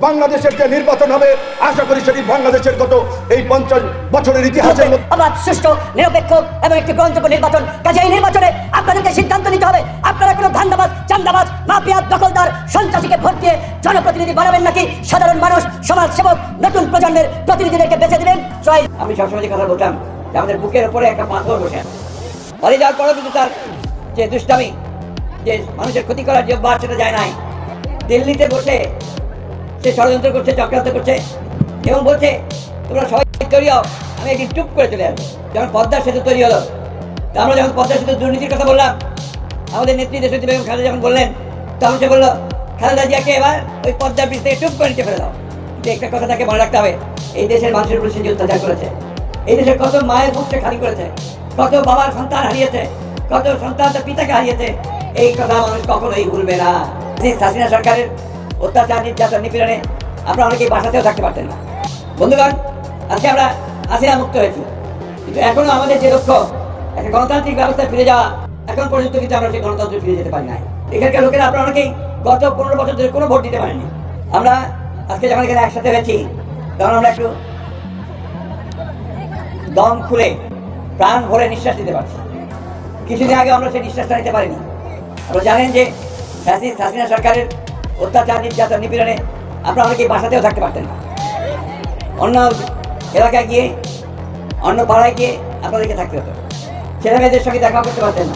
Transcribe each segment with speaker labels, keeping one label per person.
Speaker 1: বাংলাদেশের যে নির্বাচন হবে আশা করি সেটি বাংলাদেশের গত এই 50 বছরের ইতিহাসের
Speaker 2: অবাধ, সুষ্ঠু, নিরপেক্ষ এবং একটি গ্রহণযোগ্য নির্বাচন। কাজে এই নির্বাচনে আপনাদেরকে সিদ্ধান্ত নিতে হবে, আপনারা কোনো ধান্দাবাজ, চান্দাবাজ, মাফিয়া, দখলদার, সন্ত্রাসীকে ভোট দিয়ে জনপ্রতিনিধি বানাবেন নাকি সাধারণ মানুষ, সমাজ সেবক, নতুন প্রজন্মের প্রতিনিধিদেরকে বেছে দিবেন।
Speaker 3: আমি সবসময় যে কথা বলতাম যে আমাদের বুকের উপরে একটা পাথর বসে আছে, বাড়ি যাওয়ার পরেও কিন্তু তার যে দুষ্টামি, যে মানুষের ক্ষতি করার যে অভ্যাস, সেটা যায় নাই। দিল্লিতে বসে সে ষড়যন্ত্র করছে, চক্রান্ত করছে এবং বলছে তোমরা সবাই তৈরি হও, আমি একদিন টুপ করে চলে আসবো। যখন পদ্মা সেতু তৈরি হলো, তা আমরা যখন পদ্মা সেতু দুর্নীতির কথা বললাম, আমাদের নেত্রী দেশনেত্রী বেগম খালেদা যখন বললেন, তখন সে বললো খালেদা জিয়াকে এবার ওই পদ্মা ব্রিজ থেকে টুপ করে নিচে ফেলে দাও। কিন্তু একটা কথা তাকে মনে রাখতে হবে, এই দেশের মানুষের উপর সে যে অত্যাচার করেছে, এই দেশের কত মায়ের বুক সে খালি করেছে, কত বাবার সন্তান হারিয়েছে, কত সন্তান তার পিতাকে হারিয়েছে, এই কথা মানুষ কখনোই ভুলবে না। হাসিনা সরকারের অত্যাচার, নির্যাতন, নিপীড়নে আপনারা অনেকেই বাসাতেও থাকতে পারতেন না। বন্ধুগণ, আজকে আমরা হাসিনা মুক্ত হয়েছি, কিন্তু এখনো আমাদের যে লক্ষ্য একটা গণতান্ত্রিক ব্যবস্থায় ফিরে যাওয়া, এখন পর্যন্ত কিন্তু আমরা সেই গণতন্ত্রে ফিরে যেতে পারি না। এখানকার লোকেরা আপনারা অনেকেই গত 15 বছর ধরে কোনো ভোট দিতে পারেননি। আমরা আজকে যখন এখানে একসাথে হয়েছি, তখন আমরা একটু দম খুলে প্রাণ ভরে নিঃশ্বাস নিতে পারছি। কিছুদিন আগে আমরা সেই নিঃশ্বাসটা নিতে পারিনি। আপনারা জানেন যে হাসিনা সরকারের অত্যাচার, নির্যাতন, নিপীড়নে আপনারা অনেকেই বাসাতেও থাকতে পারতেন না। অন্য এলাকায় গিয়ে, অন্য পাড়ায় গিয়ে আপনাদেরকে থাকতে হতো, ছেলে মেয়েদের সঙ্গে দেখা করতে পারতেন না।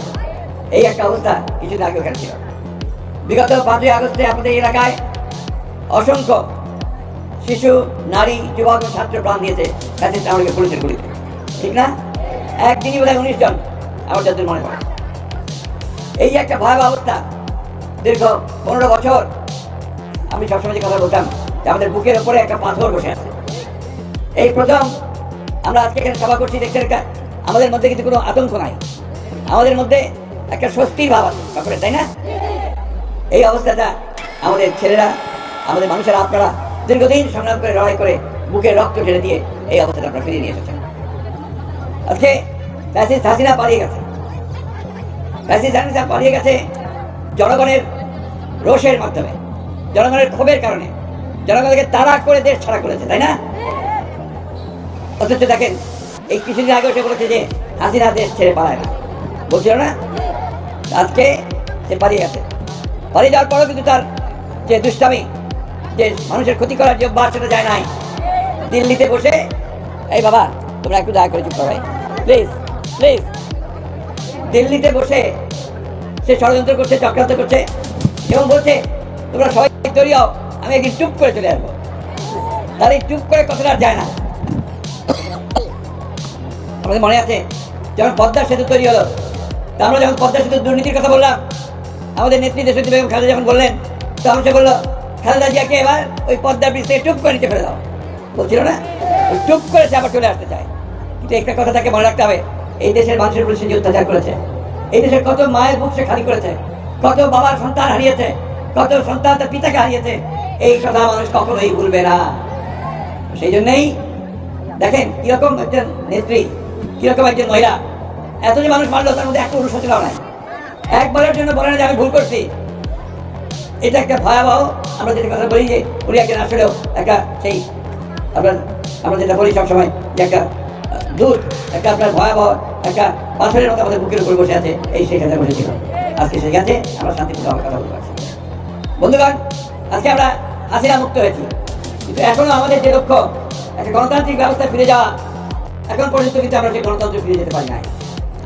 Speaker 3: এই একটা অবস্থা কিছুদিন আগে ওখানে ছিল। বিগত 5ই আগস্টে আপনাদের এলাকায় অসংখ্য শিশু, নারী, যুবক ও ছাত্র প্রাণ দিয়েছে আমাকে পুলিশের গুলিতে, ঠিক না? একদিনই বোধ হয় 19 জন, আমার যতদূর মনে পড়ে। এই একটা ভয়াবহ অবস্থা দীর্ঘ 15 বছর। আমি সবসময় যে কথা বলতাম যে আমাদের বুকের উপরে একটা পাথর বসে আছে। এই প্রথম আমরা আজকে এখানে সভা করছি, দেখছেন আমাদের মধ্যে কিন্তু কোনো আতঙ্ক নাই, আমাদের মধ্যে একটা স্বস্তির ভাব আছে সকলে, তাই না? এই অবস্থাটা আমাদের ছেলেরা, আমাদের মানুষেরা, আপনারা দীর্ঘদিন সংগ্রাম করে, লড়াই করে, বুকে রক্ত ঢেলে দিয়ে এই অবস্থাটা আপনারা ফিরিয়ে নিয়ে এসেছেন। আজকে হাসিনা পালিয়ে গেছে, হাসিনা পালিয়ে গেছে জনগণের রোষের মাধ্যমে, জনগণের ক্ষোভের কারণে, জনগণকে তাড়া করে দেশ ছাড়া করেছে, তাই না? অথচ দেখেন এই কিছুদিন আগে সে বলেছে যে হাসিনা দেশ ছেড়ে পালায় না, বলছিল না? আজকে সে পালিয়ে গেছে। পালিয়ে যাওয়ার পরেও কিন্তু তার যে দুষ্টামি, যে মানুষের ক্ষতি করার যে অভ্যাস, সেটা যায় নাই। দিল্লিতে বসে, এই বাবা তোমরা একটু দয়া করে চুপ করো ভাই, প্লিজ প্লিজ। দিল্লিতে বসে সে ষড়যন্ত্র করছে, চক্রান্ত করছে এবং বলছে তোমরা সবাই তৈরি হও, আমি একদিন টুপ করে চলে আসবো। তাহলে এই টুপ করে কথাটা যায় না। আমাদের মনে আছে যখন পদ্মা সেতু তৈরি হলো, তা আমরা যখন পদ্মা সেতু দুর্নীতির কথা বললাম, আমাদের নেত্রী দেশনেত্রী বেগম খালেদা যখন বললেন, তখন সে বললো খালেদা জিয়াকে এবার ওই পদ্মা ব্রিজ থেকে টুপ করে নিচে ফেলে দাও। বলছিল না, ওই টুপ করে সে আবার চলে আসতে চায়। কিন্তু একটা কথা তাকে মনে রাখতে হবে, এই দেশের মানুষের উপর সে যে অত্যাচার করেছে, এই দেশের কত মায়ের বুক সে খালি করেছে, কত বাবার সন্তান হারিয়েছে, কত সন্তান তার পিতাকে হারিয়েছে, এই কথা মানুষ কখনোই ভুলবে না। সেই জন্যই দেখেন কিরকম একজন নেত্রী, কিরকম একজন মহিলা, এত যে মানুষ মারলো তার মধ্যে একটা অনুশোচনাও নাই, একবারের জন্য বলে না যে আমি ভুল করছি। এটা একটা ভয়াবহ, আমরা যেটা কথা বলি যে উনি একজন আসলেও একটা সেই আমরা যেটা বলি সবসময় যে একটা দূত, একটা আপনার ভয়াবহ একটা পাথরের মতো আমাদের বুকের উপর বসে আছে, এই সেখানে বসেছিল। আজকে সে গেছে, আমরা শান্তিপূর্ণ কথা বলতে পারছি। বন্ধুগণ, আজকে আমরা হাসিনা মুক্ত হয়েছি, কিন্তু এখনো আমাদের যে লক্ষ্য একটা গণতান্ত্রিক ব্যবস্থায় ফিরে যাওয়া, এখন পর্যন্ত কিন্তু আমরা সেই গণতন্ত্রে ফিরে যেতে পারি নাই।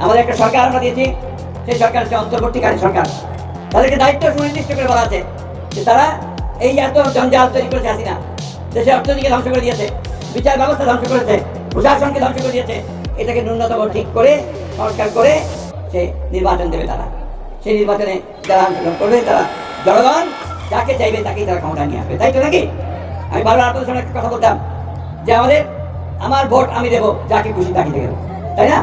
Speaker 3: আমাদের একটা সরকার আমরা দিয়েছি, সেই সরকার হচ্ছে অন্তর্বর্তীকালীন সরকার। তাদেরকে দায়িত্ব সুনির্দিষ্ট করে বলা আছে যে তারা এই এত জঞ্জাল তৈরি করেছে হাসিনা, দেশের অর্থনীতিকে ধ্বংস করে দিয়েছে, বিচার ব্যবস্থা ধ্বংস করেছে, প্রশাসনকে ধ্বংস করে দিয়েছে, এটাকে ন্যূনতম ঠিক করে সংস্কার করে সে নির্বাচন দেবে। তারা সেই নির্বাচনে যারা অংশগ্রহণ করবে, তারা জনগণ যাকে চাইবে তাকেই তারা ক্ষমতা নিয়ে আসবে, তাই তো নাকি? আমি বারবার আপনাদের সঙ্গে একটা কথা বলতাম যে আমার ভোট আমি দেবো, যাকে খুশি তাকে দেবো, তাই না?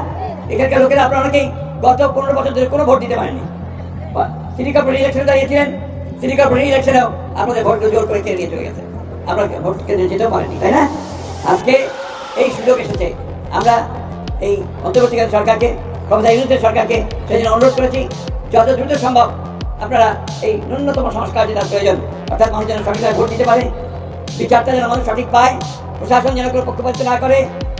Speaker 3: এখানকার লোকেরা আপনারা অনেকেই গত 15 বছর ধরে কোনো ভোট দিতে পারেননি। সিটি কর্পোরেশন ইলেকশনে দাঁড়িয়েছিলেন, সিটি কর্পোরেশন ইলেকশনেও আপনাদের ভোট জোর করে কেড়ে নিয়ে চলে গেছে, আপনারা ভোট কেন্দ্রে যেতেও পারেনি, তাই না? আজকে এই সুযোগ এসেছে, আমরা এই অন্তর্বর্তীকালীন সরকারকে, ক্ষমতা ইউনিটের সরকারকে সেজন্য অনুরোধ করেছি যত দ্রুত সম্ভব আপনারা এই ন্যূনতম সংস্কার যেটা প্রয়োজন, অর্থাৎ মানুষ যেন সঠিকভাবে ভোট দিতে পারে, বিচারটা যেন মানুষ সঠিক পায়, প্রশাসন যেন কোনো পক্ষপাতিত্ব না করে।